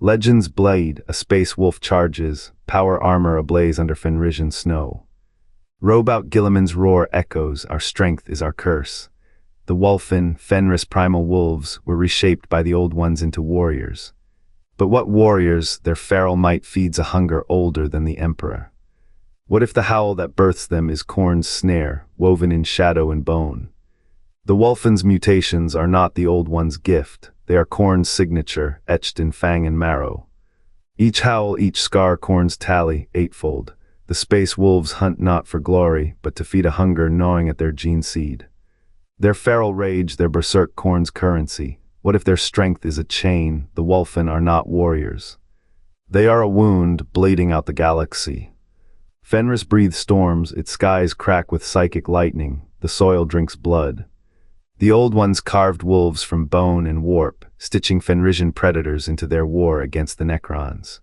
Legend's Blade, a space wolf charges, power armor ablaze under Fenrisian snow. Robout Gilliman's roar echoes, our strength is our curse. The Wulfen, Fenris primal wolves were reshaped by the Old Ones into warriors. But what warriors? Their feral might feeds a hunger older than the Emperor. What if the howl that births them is Khorne's snare, woven in shadow and bone? The Wulfen's mutations are not the Old One's gift, they are Khorne's signature, etched in fang and marrow. Each howl, each scar Khorne's tally, eightfold. The space wolves hunt not for glory, but to feed a hunger gnawing at their gene seed. Their feral rage, their berserk Khorne's currency. What if their strength is a chain? The Wulfen are not warriors. They are a wound, bleeding out the galaxy. Fenris breathes storms, its skies crack with psychic lightning, the soil drinks blood. The Old Ones carved wolves from bone and warp, stitching Fenrisian predators into their war against the Necrons.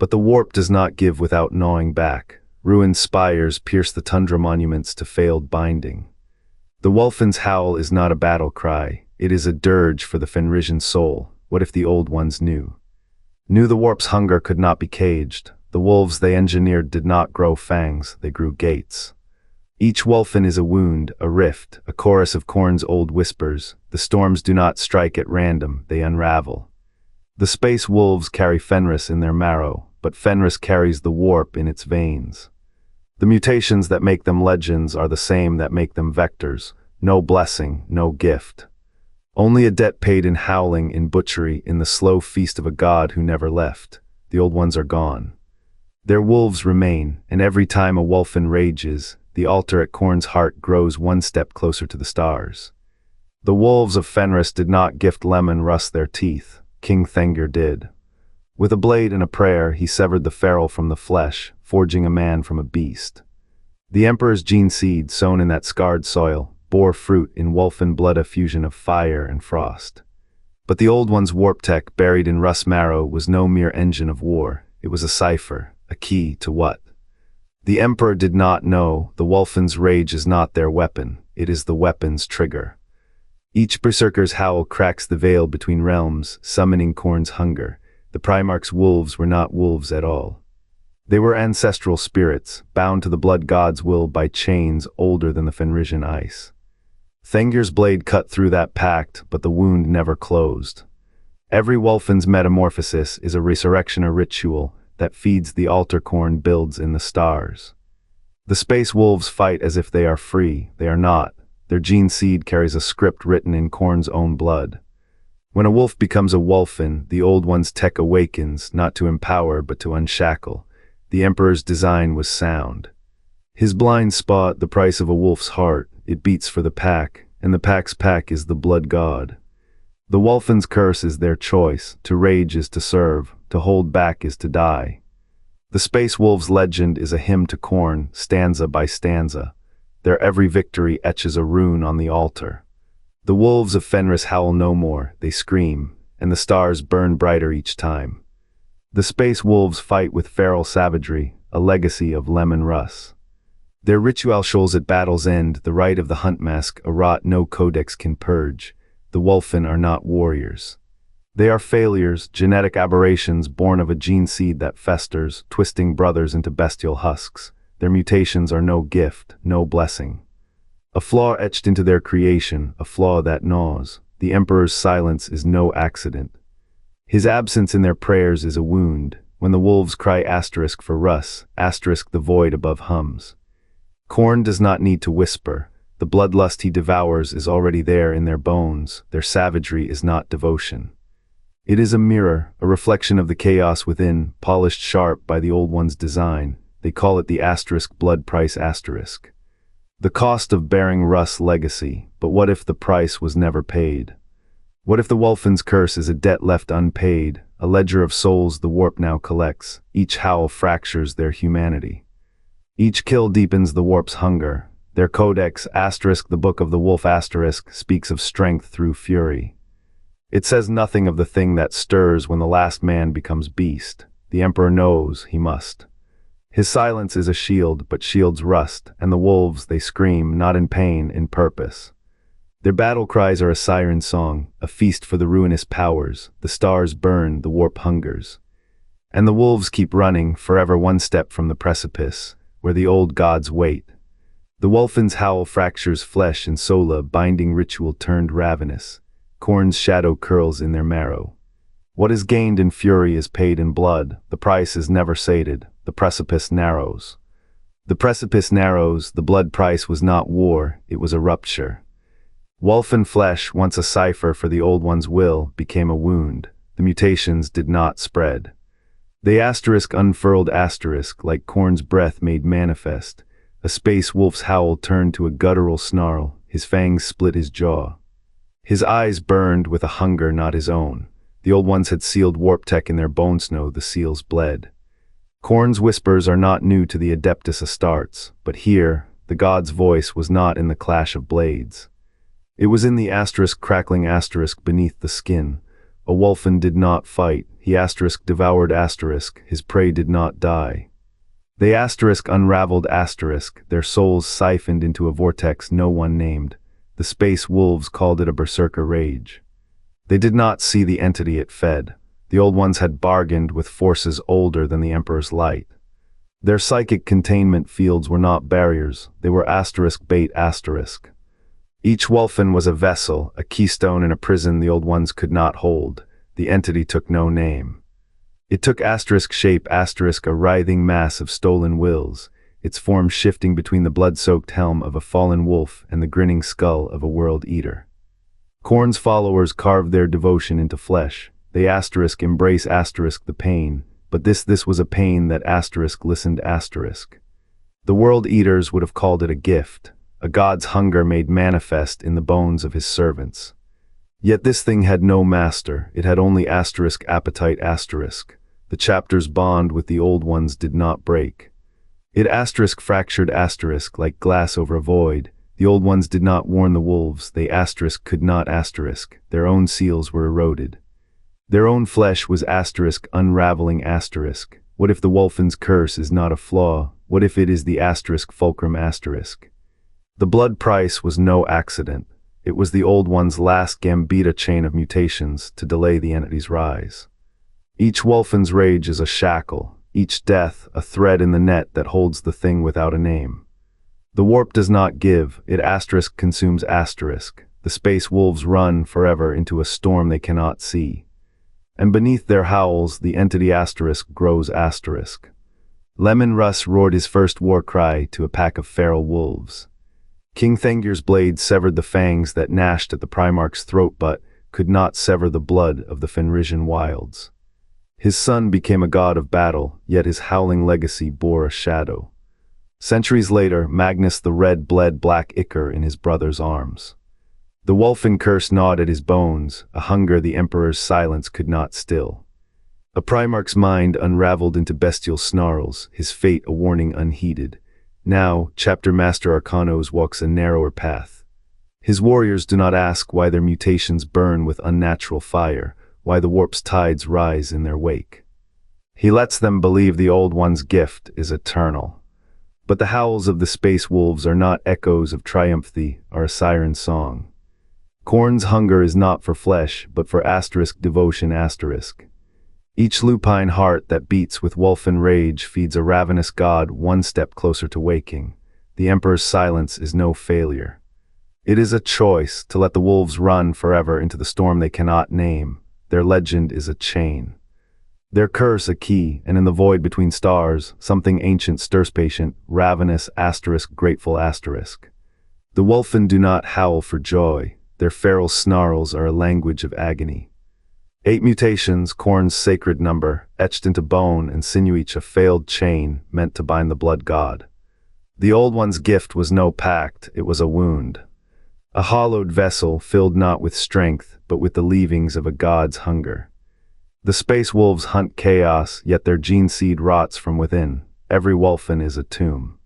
But the warp does not give without gnawing back. Ruined spires pierce the tundra monuments to failed binding. The Wulfen's howl is not a battle cry, it is a dirge for the Fenrisian soul. What if the Old Ones knew? Knew the warp's hunger could not be caged. The wolves they engineered did not grow fangs, they grew gates. Each Wulfen is a wound, a rift, a chorus of Khorne's old whispers. The storms do not strike at random, they unravel. The space wolves carry Fenris in their marrow, but Fenris carries the warp in its veins. The mutations that make them legends are the same that make them vectors. No blessing, no gift. Only a debt paid in howling, in butchery, in the slow feast of a god who never left. The Old Ones are gone. Their wolves remain, and every time a Wulfen rages, the altar at Khorne's heart grows one step closer to the stars. The wolves of Fenris did not gift Lemon Russ their teeth. King Thengir did. With a blade and a prayer, he severed the feral from the flesh, forging a man from a beast. The Emperor's gene seed, sown in that scarred soil, bore fruit in Wulfen blood, a fusion of fire and frost. But the Old One's warp tech, buried in Russ marrow, was no mere engine of war. It was a cipher, a key to what? The Emperor did not know. The Wulfen's rage is not their weapon, it is the weapon's trigger. Each berserker's howl cracks the veil between realms, summoning Khorne's hunger. The Primarch's wolves were not wolves at all. They were ancestral spirits, bound to the blood god's will by chains older than the Fenrisian ice. Thengir's blade cut through that pact, but the wound never closed. Every Wulfen's metamorphosis is a resurrection, a ritual that feeds the altar Khorne builds in the stars. The space wolves fight as if they are free. They are not. Their gene seed carries a script written in Khorne's own blood. When a wolf becomes a Wulfen, the Old One's tech awakens, not to empower but to unshackle. The Emperor's design was sound. His blind spot, the price of a wolf's heart. It beats for the pack, and the pack's pack is the blood god. The Wulfen's curse is their choice. To rage is to serve, to hold back is to die. The Space Wolves' legend is a hymn to Khorne, stanza by stanza. Their every victory etches a rune on the altar. The wolves of Fenris howl no more, they scream, and the stars burn brighter each time. The Space Wolves fight with feral savagery, a legacy of Lemon Russ. Their ritual shows at battle's end, the rite of the hunt mask, a rot no codex can purge. The Wulfen are not warriors. They are failures, genetic aberrations born of a gene seed that festers, twisting brothers into bestial husks. Their mutations are no gift, no blessing. A flaw etched into their creation, a flaw that gnaws. The Emperor's silence is no accident. His absence in their prayers is a wound. When the wolves cry asterisk for Russ, asterisk the void above hums. Khorne does not need to whisper. The bloodlust he devours is already there in their bones. Their savagery is not devotion. It is a mirror, a reflection of the chaos within, polished sharp by the Old One's design. They call it the asterisk blood price asterisk. The cost of bearing Russ' legacy, but what if the price was never paid? What if the Wulfen's curse is a debt left unpaid, a ledger of souls the warp now collects? Each howl fractures their humanity. Each kill deepens the warp's hunger. Their codex, asterisk the Book of the Wolf asterisk, speaks of strength through fury. It says nothing of the thing that stirs when the last man becomes beast. The Emperor knows he must. His silence is a shield, but shields rust, and the wolves, they scream, not in pain, in purpose. Their battle cries are a siren song, a feast for the ruinous powers. The stars burn, the warp hungers. And the wolves keep running, forever one step from the precipice, where the old gods wait. The Wulfen's howl fractures flesh and soul, a binding ritual turned ravenous. Khorne's shadow curls in their marrow. What is gained in fury is paid in blood. The price is never sated. The precipice narrows. The precipice narrows. The blood price was not war, it was a rupture. Wulfen flesh, once a cipher for the Old One's will, became a wound. The mutations did not spread. They unfurled like Khorne's breath made manifest. A space wolf's howl turned to a guttural snarl. His fangs split his jaw. His eyes burned with a hunger not his own. The Old Ones had sealed warp tech in their bone snow. The seals bled. Khorne's whispers are not new to the Adeptus Astartes, but here, the god's voice was not in the clash of blades. It was in the crackling beneath the skin. A Wulfen did not fight. He devoured his prey did not die. They unraveled their souls siphoned into a vortex no one named. The space wolves called it a berserker rage. They did not see the entity it fed. The Old Ones had bargained with forces older than the Emperor's light. Their psychic containment fields were not barriers, they were bait. Each Wulfen was a vessel, a keystone in a prison the Old Ones could not hold. The entity took no name. It took shape, a writhing mass of stolen wills, its form shifting between the blood-soaked helm of a fallen wolf and the grinning skull of a world-eater. Khorne's followers carved their devotion into flesh. They embrace the pain, but this was a pain that listened. The world-eaters would have called it a gift, a god's hunger made manifest in the bones of his servants. Yet this thing had no master, it had only appetite. The chapter's bond with the Old Ones did not break. It fractured like glass over a void. The Old Ones did not warn the wolves, they could not their own seals were eroded. Their own flesh was unraveling. What if the Wulfen's curse is not a flaw? What if it is the fulcrum? The blood price was no accident. It was the Old One's last gambita chain of mutations to delay the entity's rise. Each Wulfen's rage is a shackle, each death a thread in the net that holds the thing without a name. The warp does not give, it consumes. The space wolves run forever into a storm they cannot see. And beneath their howls, the entity grows. Lemon Russ roared his first war cry to a pack of feral wolves. King Thengir's blade severed the fangs that gnashed at the Primarch's throat but could not sever the blood of the Fenrisian wilds. His son became a god of battle, yet his howling legacy bore a shadow. Centuries later, Magnus the Red bled black ichor in his brother's arms. The Wulfen curse gnawed at his bones, a hunger the Emperor's silence could not still. A Primarch's mind unraveled into bestial snarls, his fate a warning unheeded. Now, Chapter Master Arcanos walks a narrower path. His warriors do not ask why their mutations burn with unnatural fire, why the warp's tides rise in their wake. He lets them believe the Old One's gift is eternal. But the howls of the space wolves are not echoes of triumph, they are a siren song. Khorne's hunger is not for flesh, but for devotion. Each lupine heart that beats with Wulfen rage feeds a ravenous god one step closer to waking. The Emperor's silence is no failure. It is a choice to let the wolves run forever into the storm they cannot name. Their legend is a chain. Their curse a key, and in the void between stars, something ancient stirs patient, ravenous, grateful. The Wulfen do not howl for joy. Their feral snarls are a language of agony. 8 mutations, Khorne's sacred number, etched into bone and sinew, each a failed chain meant to bind the blood god. The Old One's gift was no pact, it was a wound. A hollowed vessel filled not with strength, but with the leavings of a god's hunger. The space wolves hunt chaos, yet their gene seed rots from within. Every Wulfen is a tomb.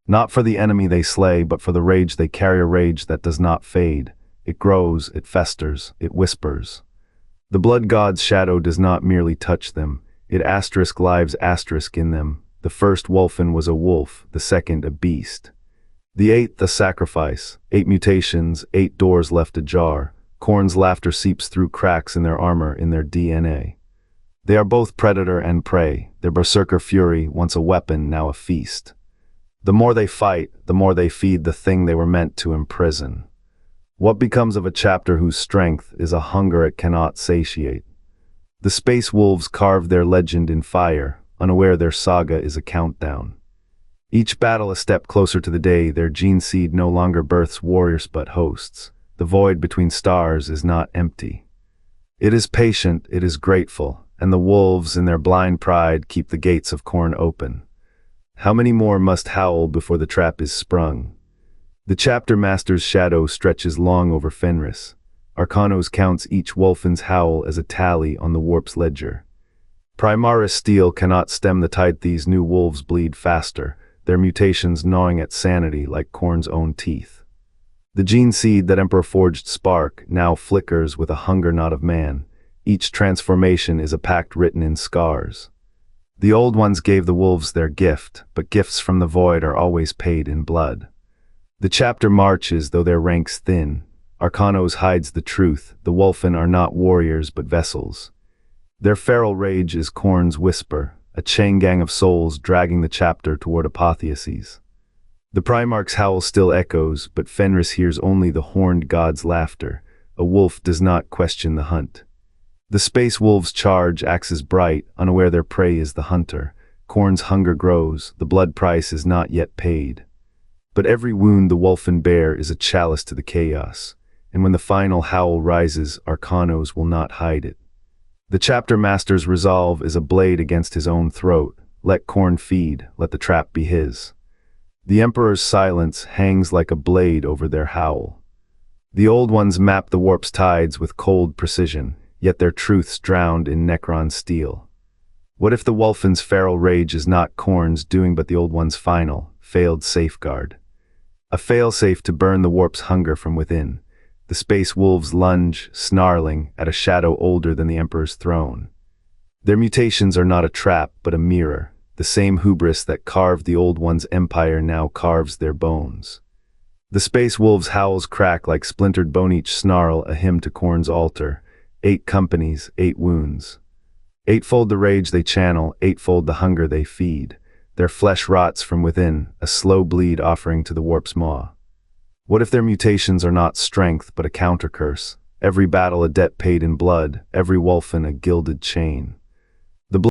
Not for the enemy they slay, but for the rage they carry, a rage that does not fade. It grows, it festers, it whispers. The blood god's shadow does not merely touch them, it lives in them. The first Wulfen was a wolf, the second a beast. The eighth, the sacrifice. 8 mutations, 8 doors left ajar. Khorne's laughter seeps through cracks in their armor, in their DNA. They are both predator and prey, their berserker fury, once a weapon, now a feast. The more they fight, the more they feed the thing they were meant to imprison. What becomes of a chapter whose strength is a hunger it cannot satiate? The space wolves carve their legend in fire, unaware their saga is a countdown. Each battle a step closer to the day their gene seed no longer births warriors but hosts. The void between stars is not empty. It is patient, it is grateful, and the wolves in their blind pride keep the gates of Khorne open. How many more must howl before the trap is sprung? The chapter master's shadow stretches long over Fenris. Arcanos counts each Wulfen's howl as a tally on the warp's ledger. Primaris steel cannot stem the tide. These new wolves bleed faster, their mutations gnawing at sanity like Khorne's own teeth. The gene seed that Emperor forged spark now flickers with a hunger not of man. Each transformation is a pact written in scars. The old ones gave the wolves their gift, but gifts from the void are always paid in blood. The chapter marches, though their ranks thin. Arcanos hides the truth. The Wulfen are not warriors but vessels. Their feral rage is Khorne's whisper, a chain gang of souls dragging the chapter toward apotheosis. The Primarch's howl still echoes, but Fenris hears only the horned god's laughter. A wolf does not question the hunt. The space wolves charge, axes bright, unaware their prey is the hunter. Khorne's hunger grows, the blood price is not yet paid. But every wound the Wulfen bear is a chalice to the chaos, and when the final howl rises, Arcanos will not hide it. The chapter master's resolve is a blade against his own throat. Let Khorne feed, let the trap be his. The Emperor's silence hangs like a blade over their howl. The old ones map the warp's tides with cold precision, yet their truths drowned in Necron steel. What if the Wulfen's feral rage is not Khorne's doing but the old one's final, failed safeguard? A failsafe to burn the warp's hunger from within. The space wolves lunge, snarling, at a shadow older than the Emperor's throne. Their mutations are not a trap but a mirror. The same hubris that carved the old one's empire now carves their bones. The space wolves' howls crack like splintered bone, each snarl a hymn to Khorne's altar. 8 companies, 8 wounds. Eightfold the rage they channel, eightfold the hunger they feed. Their flesh rots from within, a slow bleed offering to the warp's maw. What if their mutations are not strength but a counter-curse? Every battle a debt paid in blood, every Wulfen a gilded chain.